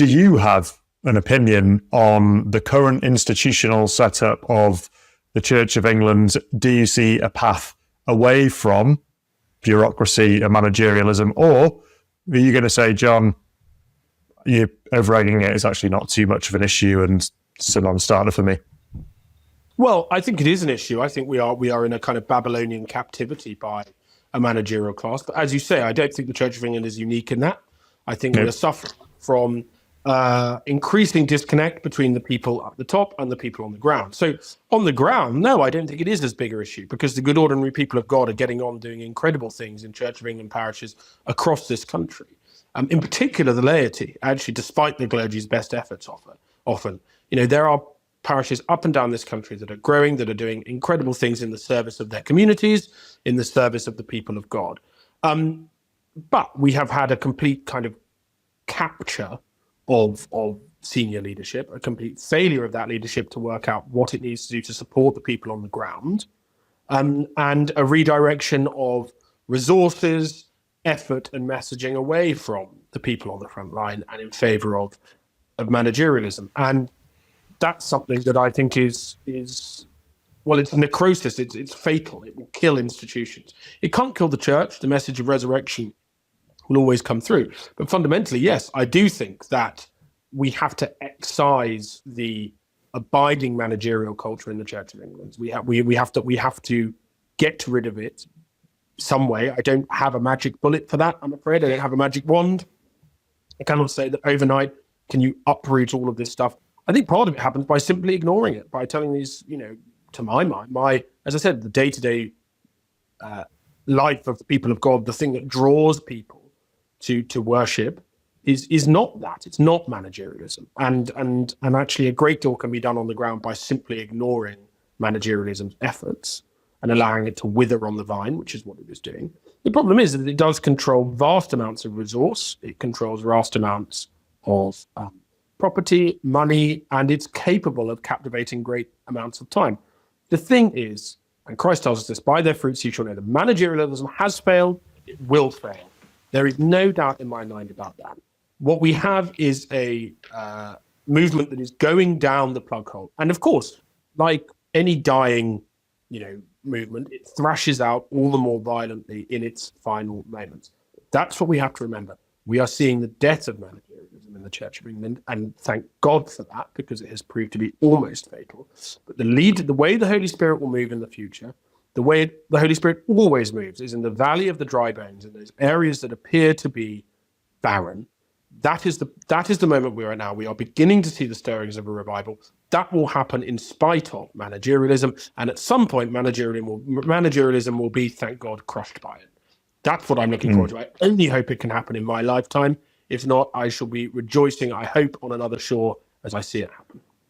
Do you have an opinion on the current institutional setup of the Church of England? Do you see a path away from bureaucracy and managerialism, or are you going to say, John, you're over-egging it, it's actually not too much of an issue and it's a non-starter for me? Well, I think it is an issue. I think we are in a kind of Babylonian captivity by a managerial class. But as you say, I don't think the Church of England is unique in that. I think we are suffering from increasing disconnect between the people at the top and the people on the ground. So on the ground, no, I don't think it is as big an issue, because the good ordinary people of God are getting on doing incredible things in Church of England parishes across this country. In particular, the laity, actually, despite the clergy's best efforts often, there are parishes up and down this country that are growing, that are doing incredible things in the service of their communities, in the service of the people of God. But we have had a complete kind of capture of senior leadership, a complete failure of that leadership to work out what it needs to do to support the people on the ground, and a redirection of resources, effort and messaging away from the people on the front line and in favor of managerialism. And that's something that I think is well, it's necrosis, it's fatal, it will kill institutions. It can't kill the church. The message of resurrection will always come through. But fundamentally, yes, I do think that we have to excise the abiding managerial culture in the Church of England. We have to get rid of it some way. I don't have a magic bullet for that, I'm afraid. I don't have a magic wand. I cannot say that overnight can you uproot all of this stuff. I think part of it happens by simply ignoring it, by telling these, to my mind, as I said, the day-to-day life of the people of God, the thing that draws people to worship is not that. It's not managerialism. And actually a great deal can be done on the ground by simply ignoring managerialism's efforts and allowing it to wither on the vine, which is what it is doing. The problem is that it does control vast amounts of resource. It controls vast amounts of property, money, and it's capable of captivating great amounts of time. The thing is, and Christ tells us this, by their fruits you shall know them. Managerialism has failed, it will fail. There is no doubt in my mind about that. What we have is a movement that is going down the plug hole. And of course, like any dying, movement, it thrashes out all the more violently in its final moments. That's what we have to remember. We are seeing the death of managerialism in the Church of England, and thank God for that, because it has proved to be almost fatal. But the way the Holy Spirit will move in the future, the way the Holy Spirit always moves, is in the valley of the dry bones, in those areas that appear to be barren. That is the moment we are at now. We are beginning to see the stirrings of a revival. That will happen in spite of managerialism, and at some point managerialism will be, thank God, crushed by it. That's what I'm looking forward to. I only hope it can happen in my lifetime. If not, I shall be rejoicing, I hope, on another shore as I see it happen.